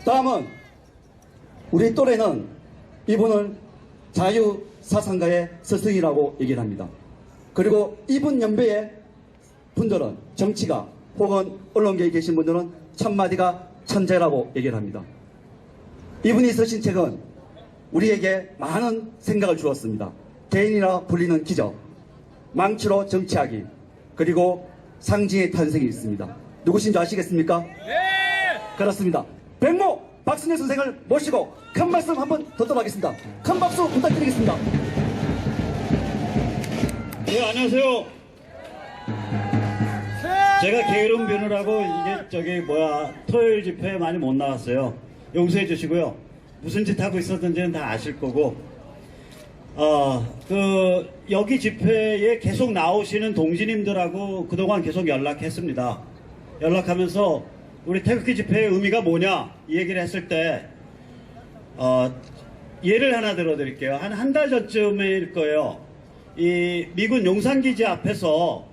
다음은 우리 또래는 이분을 자유사상가의 스승이라고 얘기를 합니다. 그리고 이분 연배의 분들은 정치가 혹은 언론계에 계신 분들은 첫마디가 천재라고 얘기를 합니다. 이분이 쓰신 책은 우리에게 많은 생각을 주었습니다. 개인이라 불리는 기적, 망치로 정치하기, 그리고 상징의 탄생이 있습니다. 누구신지 아시겠습니까? 네! 그렇습니다. 백모 박순일 선생을 모시고 큰 말씀 한번 듣도록 하겠습니다. 큰 박수 부탁드리겠습니다. 네, 안녕하세요. 제가 게으름 비누라고 이게 토요일 집회에 많이 못 나왔어요. 용서해 주시고요. 무슨 짓 하고 있었는지는 다 아실 거고, 여기 집회에 계속 나오시는 동지님들하고 그동안 계속 연락했습니다. 연락하면서 우리 태극기 집회의 의미가 뭐냐 이 얘기를 했을 때 예를 하나 들어드릴게요. 한 달 전쯤일 거예요. 이 미군 용산기지 앞에서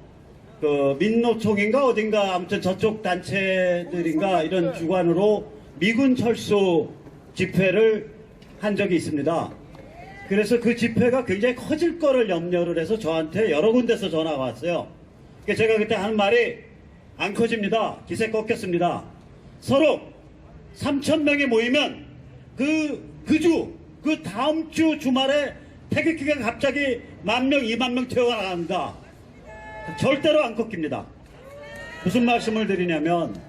그 민노총인가 어딘가 아무튼 저쪽 단체들인가 이런 주관으로 미군 철수 집회를 한 적이 있습니다. 그래서 그 집회가 굉장히 커질 거를 염려를 해서 저한테 여러 군데서 전화가 왔어요. 그러니까 제가 그때 하는 말이 안 커집니다. 기세 꺾였습니다. 서로 3,000명이 모이면 그 다음 주 주말에 태극기가 갑자기 10,000명, 20,000명 튀어나갑니다. 절대로 안 꺾입니다. 무슨 말씀을 드리냐면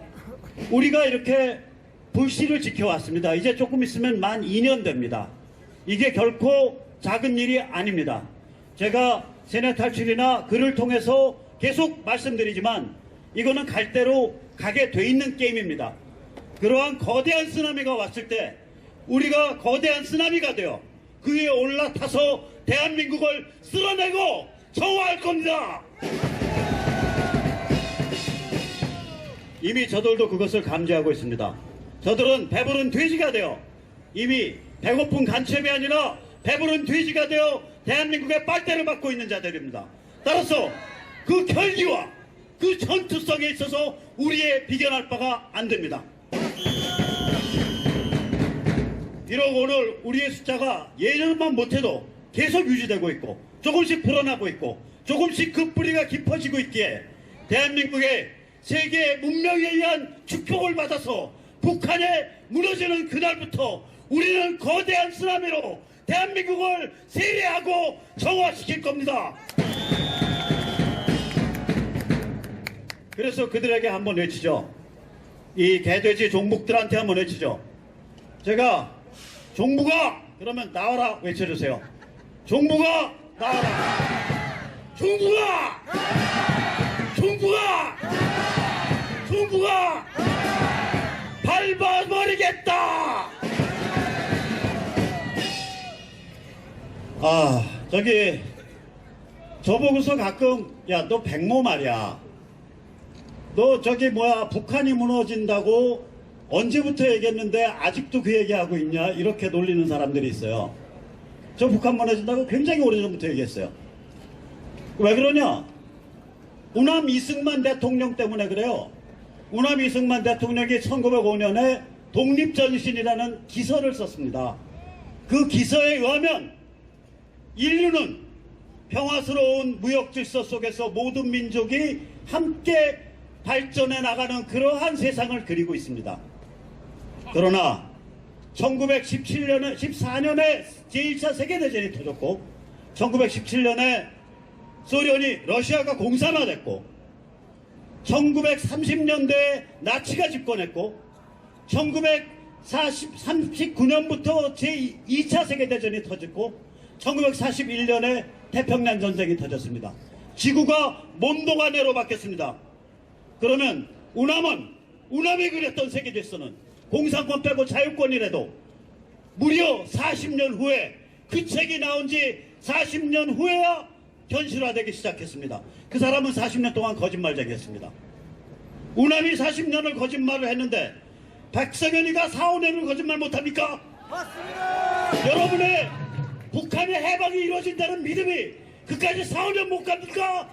우리가 이렇게 불씨를 지켜왔습니다. 이제 조금 있으면 만 2년 됩니다. 이게 결코 작은 일이 아닙니다. 제가 세뇌 탈출이나 글을 통해서 계속 말씀드리지만 이거는 갈 대로 가게 돼 있는 게임입니다. 그러한 거대한 쓰나미가 왔을 때 우리가 거대한 쓰나미가 되어 그 위에 올라타서 대한민국을 쓸어내고 정화할 겁니다. 이미 저들도 그것을 감지하고 있습니다. 저들은 배부른 돼지가 되어 이미 배고픈 간첩이 아니라 배부른 돼지가 되어 대한민국의 빨대를 받고 있는 자들입니다. 따라서 그 결기와 그 전투성에 있어서 우리의 비견할 바가 안 됩니다. 비록 오늘 우리의 숫자가 예전만 못해도 계속 유지되고 있고 조금씩 불어나고 있고 조금씩 그 뿌리가 깊어지고 있기에 대한민국의 세계 문명에 의한 축복을 받아서 북한에 무너지는 그날부터 우리는 거대한 쓰나미로 대한민국을 세례하고 정화시킬 겁니다. 그래서 그들에게 한번 외치죠. 이 개돼지 종북들한테 한번 외치죠. 제가 종북아 그러면 나와라 외쳐주세요. 종북아 나와라. 종북아 종북아 종북아 밟아버리겠다. 저보고서 가끔 야 너 백모 말이야 너 북한이 무너진다고 언제부터 얘기했는데 아직도 그 얘기하고 있냐 이렇게 놀리는 사람들이 있어요. 저 북한 무너진다고 굉장히 오래전부터 얘기했어요. 왜 그러냐? 우남 이승만 대통령 때문에 그래요. 우남 이승만 대통령이 1905년에 독립전신이라는 기서를 썼습니다. 그 기서에 의하면 인류는 평화스러운 무역 질서 속에서 모든 민족이 함께 발전해 나가는 그러한 세상을 그리고 있습니다. 그러나 1914년에 제1차 세계대전이 터졌고 1917년에 소련이 러시아가 공산화됐고 1930년대에 나치가 집권했고 1939년부터 제2차 세계대전이 터졌고 1941년에 태평양 전쟁이 터졌습니다. 지구가 mond동안으로 바뀌었습니다. 그러면 우남이 그렸던 세계 질서는 공산권 빼고 자유권이라도 무려 40년 후에 그 책이 나온 지 40년 후에야 현실화되기 시작했습니다. 그 사람은 40년 동안 거짓말쟁이였습니다. 우남이 40년을 거짓말을 했는데 백성현이가 4, 5년을 거짓말 못합니까? 맞습니다. 여러분의 북한의 해방이 이루어진다는 믿음이 그까지 4, 5년 못 갑니까?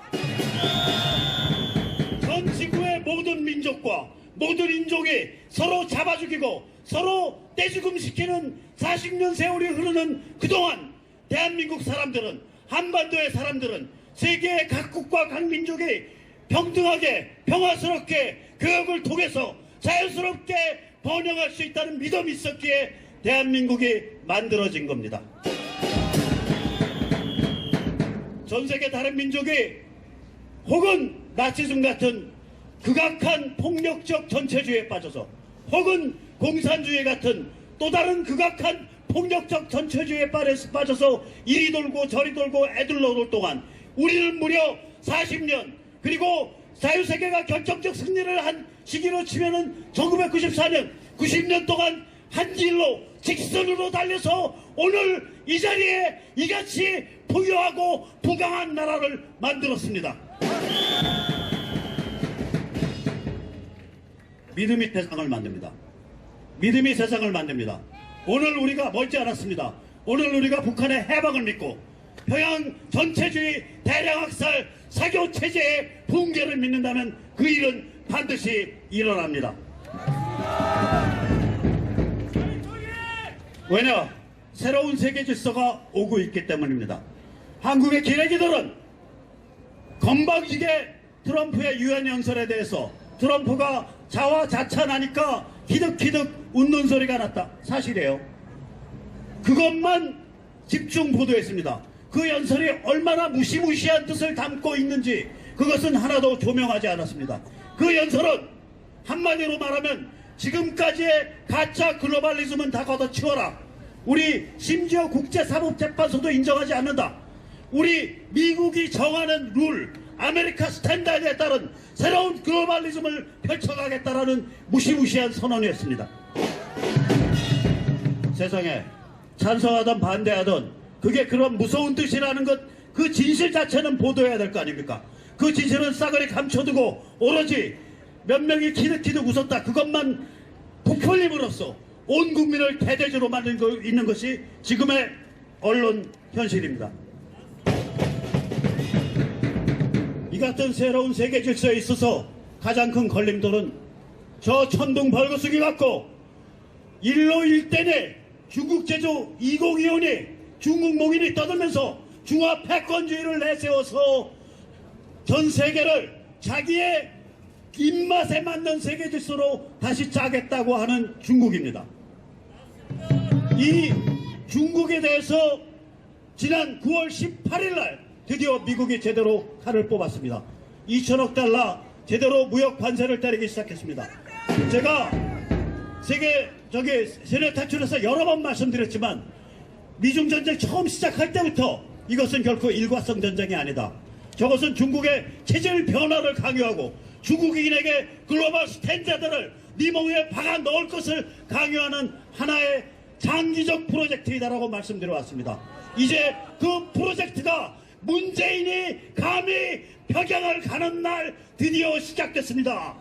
전 지구의 모든 민족과 모든 인종이 서로 잡아 죽이고 서로 떼죽음시키는 40년 세월이 흐르는 그동안 대한민국 사람들은, 한반도의 사람들은 세계의 각국과 각 민족이 평등하게 평화스럽게 교역을 통해서 자연스럽게 번영할 수 있다는 믿음이 있었기에 대한민국이 만들어진 겁니다. 전 세계 다른 민족이 혹은 나치즘 같은 극악한 폭력적 전체주의에 빠져서 혹은 공산주의 같은 또 다른 극악한 폭력적 전체주의에 빠져서 이리 돌고 저리 돌고 애들러 돌 동안 우리는 무려 40년, 그리고 자유세계가 결정적 승리를 한 시기로 치면은 1994년, 90년 동안 한 길로 직선으로 달려서 오늘 이 자리에 이같이 부유하고 부강한 나라를 만들었습니다. 믿음이 세상을 만듭니다. 믿음이 세상을 만듭니다. 오늘 우리가 멀지 않았습니다. 오늘 우리가 북한의 해방을 믿고 평양 전체주의 대량학살 사교체제의 붕괴를 믿는다면 그 일은 반드시 일어납니다. 왜냐? 새로운 세계 질서가 오고 있기 때문입니다. 한국의 기레기들은 건방지게 트럼프의 유엔 연설에 대해서 트럼프가 자화자찬하니까 히득히득 웃는 소리가 났다. 사실이에요. 그것만 집중 보도했습니다. 그 연설이 얼마나 무시무시한 뜻을 담고 있는지 그것은 하나도 조명하지 않았습니다. 그 연설은 한마디로 말하면 지금까지의 가짜 글로벌리즘은 다 걷어치워라. 우리 심지어 국제사법재판소도 인정하지 않는다. 우리 미국이 정하는 룰, 아메리카 스탠다드에 따른 새로운 글로벌리즘을 펼쳐가겠다라는 무시무시한 선언이었습니다. 세상에 찬성하든 반대하든 그게 그런 무서운 뜻이라는 것, 그 진실 자체는 보도해야 될 거 아닙니까? 그 진실은 싸그리 감춰두고 오로지 몇 명이 키득키득 웃었다, 그것만 부풀림으로써 온 국민을 대대주로 만들고 있는 것이 지금의 언론 현실입니다. 이 같은 새로운 세계 질서에 있어서 가장 큰 걸림돌은 저 천둥 벌거숭이 같고 일로 일대내 중국 제조 2025이 중국 몽인이 떠들면서 중화 패권주의를 내세워서 전 세계를 자기의 입맛에 맞는 세계 질서로 다시 짜겠다고 하는 중국입니다. 이 중국에 대해서 지난 9월 18일 날 드디어 미국이 제대로 칼을 뽑았습니다. 2천억 달러 제대로 무역 관세를 때리기 시작했습니다. 제가 세계 탈출에서 여러 번 말씀드렸지만 미중 전쟁 처음 시작할 때부터 이것은 결코 일과성 전쟁이 아니다. 저것은 중국의 체질 변화를 강요하고 중국인에게 글로벌 스탠다드를 네 몸에 박아 넣을 것을 강요하는 하나의 장기적 프로젝트이다라고 말씀드려왔습니다. 이제 그 프로젝트가 문재인이 감히 평양을 가는 날 드디어 시작됐습니다.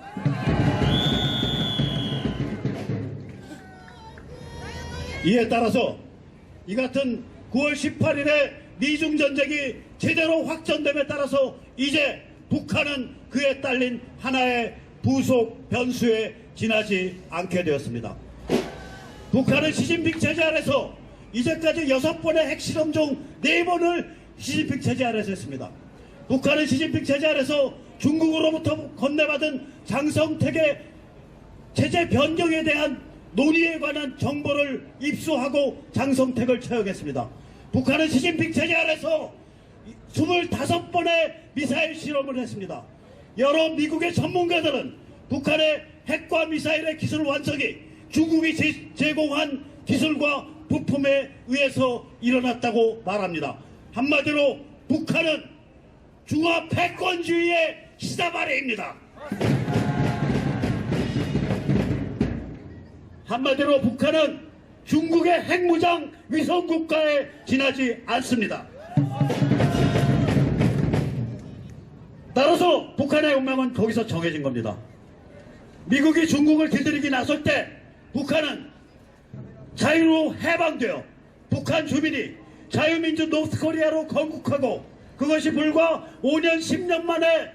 이에 따라서 이 같은 9월 18일에 미중 전쟁이 제대로 확전됨에 따라서 이제 북한은 그에 딸린 하나의 부속 변수에 지나지 않게 되었습니다. 북한은 시진핑 체제 아래서 이제까지 6번의 핵실험 중 4번을 시진핑 체제 아래서 했습니다. 북한은 시진핑 체제 아래서 중국으로부터 건네받은 장성택의 체제 변경에 대한 논의에 관한 정보를 입수하고 장성택을 처형했습니다. 북한은 시진핑 체제 아래서 25번의 미사일 실험을 했습니다. 여러 미국의 전문가들은 북한의 핵과 미사일의 기술 완성이 중국이 제공한 기술과 부품에 의해서 일어났다고 말합니다. 한마디로 북한은 중화 패권주의의 시다바리입니다. 한마디로 북한은 중국의 핵무장 위성국가에 지나지 않습니다. 따라서 북한의 운명은 거기서 정해진 겁니다. 미국이 중국을 길들이기 나설 때 북한은 자유로 해방되어 북한 주민이 자유민주 노스코리아로 건국하고 그것이 불과 5년 10년 만에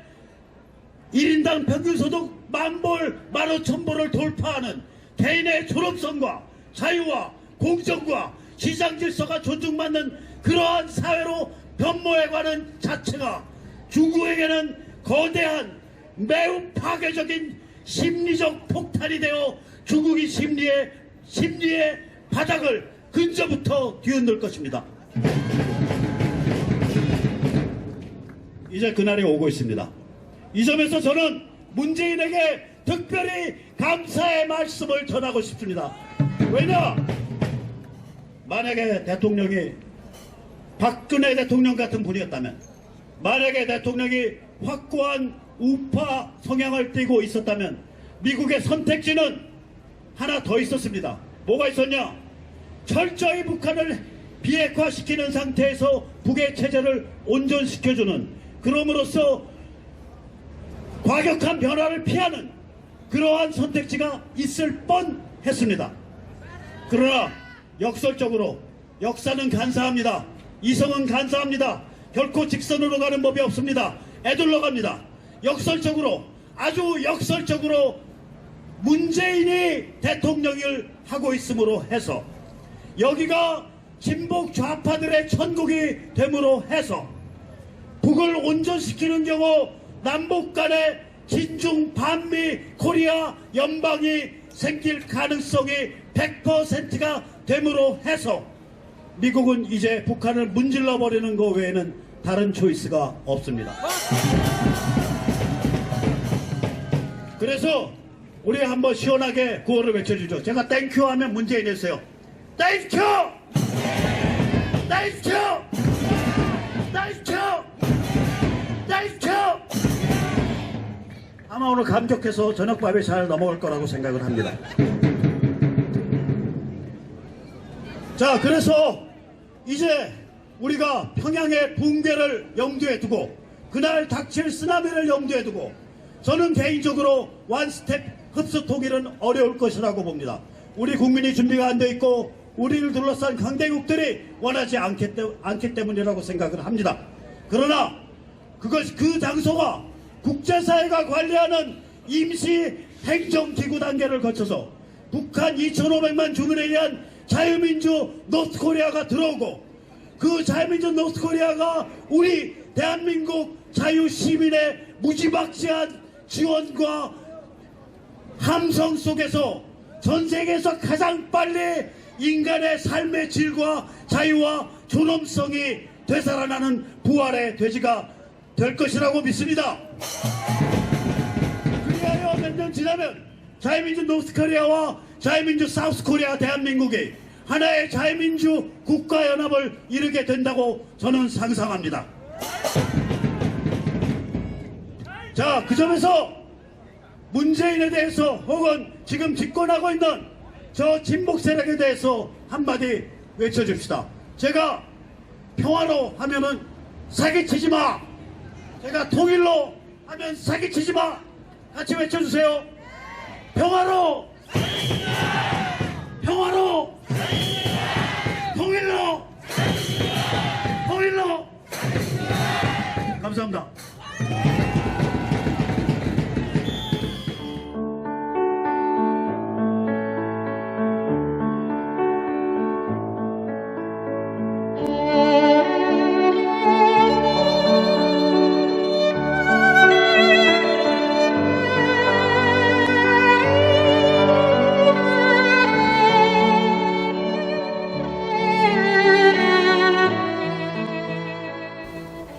1인당 평균소득 만볼, 15,000볼을 돌파하는 개인의 존엄성과 자유와 공정과 시장 질서가 존중받는 그러한 사회로 변모해가는 자체가 중국에게는 거대한 매우 파괴적인 심리적 폭탄이 되어 중국이 심리의 바닥을 근저부터 뒤흔들 것입니다. 이제 그날이 오고 있습니다. 이 점에서 저는 문재인에게 특별히 감사의 말씀을 전하고 싶습니다. 왜냐? 만약에 대통령이 박근혜 대통령 같은 분이었다면, 만약에 대통령이 확고한 우파 성향을 띠고 있었다면 미국의 선택지는 하나 더 있었습니다. 뭐가 있었냐? 철저히 북한을 비핵화시키는 상태에서 북의 체제를 온전시켜주는, 그럼으로써 과격한 변화를 피하는 그러한 선택지가 있을 뻔했습니다. 그러나 역설적으로 역사는 간사합니다. 이성은 간사합니다. 결코 직선으로 가는 법이 없습니다. 애들러 갑니다. 역설적으로, 아주 역설적으로 문재인이 대통령을 하고 있음으로 해서, 여기가 진보 좌파들의 천국이 됨으로 해서 북을 온전시키는 경우 남북 간의 진중 반미 코리아 연방이 생길 가능성이 100%가 됨으로 해서 미국은 이제 북한을 문질러 버리는 것 외에는 다른 초이스가 없습니다. 그래서 우리 한번 시원하게 구호를 외쳐주죠. 제가 땡큐 하면 문재인이 했어요. 땡큐! 땡큐! 땡큐! 땡큐! 아마 오늘 감격해서 저녁밥이 잘 넘어갈 거라고 생각을 합니다. 자, 그래서 이제 우리가 평양의 붕괴를 염두에 두고 그날 닥칠 쓰나미를 염두에 두고 저는 개인적으로 원스텝 흡수 통일은 어려울 것이라고 봅니다. 우리 국민이 준비가 안 돼 있고 우리를 둘러싼 강대국들이 원하지 않기 때문이라고 생각을 합니다. 그러나 그 장소가 국제사회가 관리하는 임시 행정기구 단계를 거쳐서 북한 2,500만 주민에 의한 자유민주 노스코리아가 들어오고, 그 자유민주 노스코리아가 우리 대한민국 자유시민의 무지막지한 지원과 함성 속에서 전 세계에서 가장 빨리 인간의 삶의 질과 자유와 존엄성이 되살아나는 부활의 돼지가 될 것이라고 믿습니다. 그리하여 몇 년 지나면 자유민주 노스코리아와 자유민주 사우스코리아 대한민국이 하나의 자유민주 국가연합을 이루게 된다고 저는 상상합니다. 자, 그 점에서 문재인에 대해서 혹은 지금 집권하고 있는 저 진복 세력에 대해서 한마디 외쳐줍시다. 제가 평화로 하면은 사기치지 마. 제가 통일로 하면 사기치지 마. 같이 외쳐주세요. 평화로, 평화로, 통일로, 통일로. 감사합니다.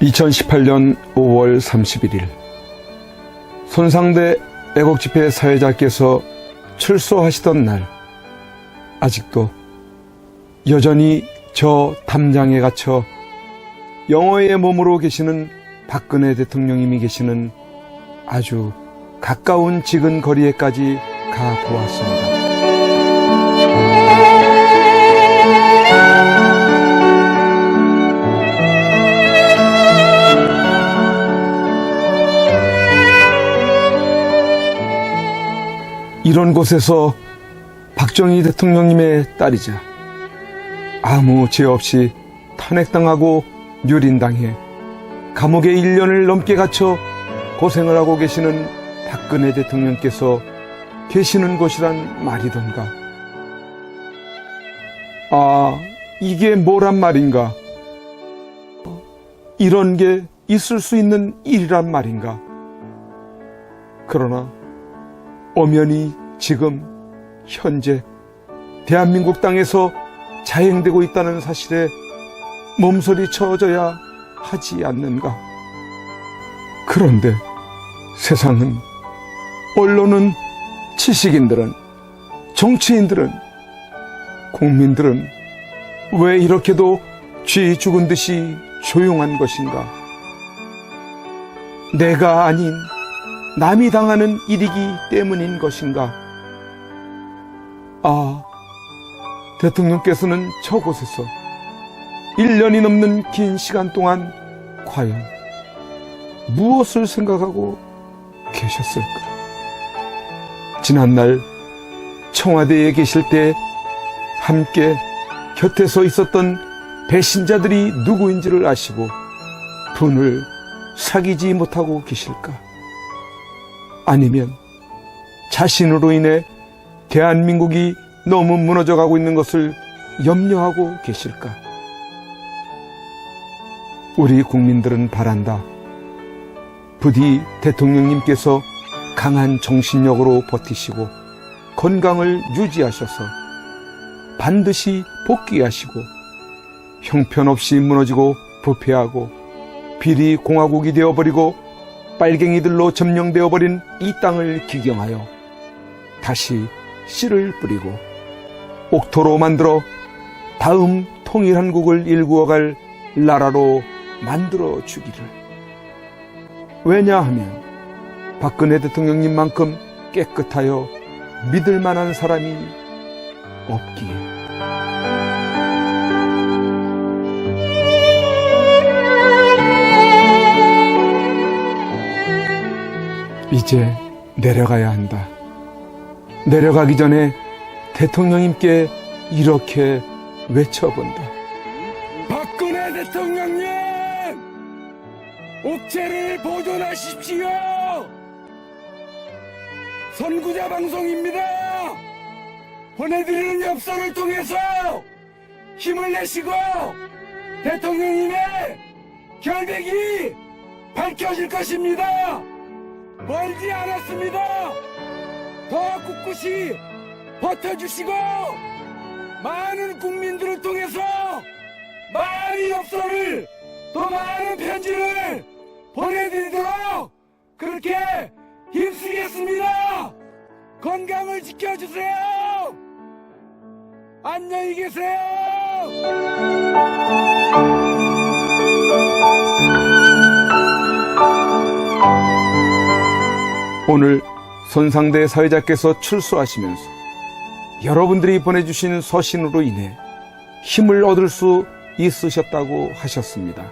(2018년 5월 31일) 손상대 애국집회 사회자께서 출소하시던 날, 아직도 여전히 저 담장에 갇혀 영어의 몸으로 계시는 박근혜 대통령님이 계시는 아주 가까운 지근 거리에까지 가 보았습니다. 이런 곳에서 박정희 대통령님의 딸이자 아무 죄 없이 탄핵당하고 유린당해 감옥에 1년을 넘게 갇혀 고생을 하고 계시는 박근혜 대통령께서 계시는 곳이란 말이던가. 아, 이게 뭐란 말인가? 이런 게 있을 수 있는 일이란 말인가? 그러나 엄연히 지금 현재 대한민국 땅에서 자행되고 있다는 사실에 몸서리 쳐져야 하지 않는가? 그런데 세상은, 언론은, 지식인들은, 정치인들은, 국민들은 왜 이렇게도 쥐 죽은 듯이 조용한 것인가? 내가 아닌 남이 당하는 일이기 때문인 것인가? 아, 대통령께서는 저곳에서 1년이 넘는 긴 시간 동안 과연 무엇을 생각하고 계셨을까? 지난날 청와대에 계실 때 함께 곁에서 있었던 배신자들이 누구인지를 아시고 분을 사귀지 못하고 계실까? 아니면 자신으로 인해 대한민국이 너무 무너져가고 있는 것을 염려하고 계실까? 우리 국민들은 바란다. 부디 대통령님께서 강한 정신력으로 버티시고 건강을 유지하셔서 반드시 복귀하시고 형편없이 무너지고 부패하고 비리 공화국이 되어버리고 빨갱이들로 점령되어버린 이 땅을 기경하여 다시 씨를 뿌리고 옥토로 만들어 다음 통일한국을 일구어갈 나라로 만들어 주기를. 왜냐하면 박근혜 대통령님만큼 깨끗하여 믿을 만한 사람이 없기에. 이제 내려가야 한다. 내려가기 전에 대통령님께 이렇게 외쳐본다. 박근혜 대통령님! 옥체를 보존하십시오! 선구자 방송입니다! 보내드리는 엽서를 통해서 힘을 내시고 대통령님의 결백이 밝혀질 것입니다! 멀지 않았습니다! 더 꿋꿋이 버텨주시고 많은 국민들을 통해서 많은 엽서를, 더 많은 편지를 보내드리도록 그렇게 힘쓰겠습니다. 건강을 지켜주세요. 안녕히 계세요. 오늘 손상대 사회자께서 출소하시면서 여러분들이 보내주신 서신으로 인해 힘을 얻을 수 있으셨다고 하셨습니다.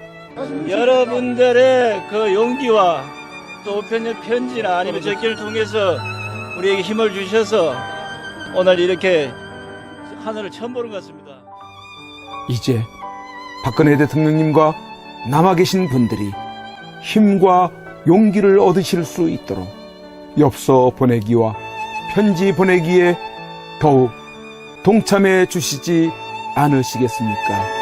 여러분들의 그 용기와 또 우편의 편지나 아니면 적기를 통해서 우리에게 힘을 주셔서 오늘 이렇게 하늘을 처음 보는 것 같습니다. 이제 박근혜 대통령님과 남아 계신 분들이 힘과 용기를 얻으실 수 있도록 엽서 보내기와 편지 보내기에 더욱 동참해 주시지 않으시겠습니까?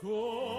Go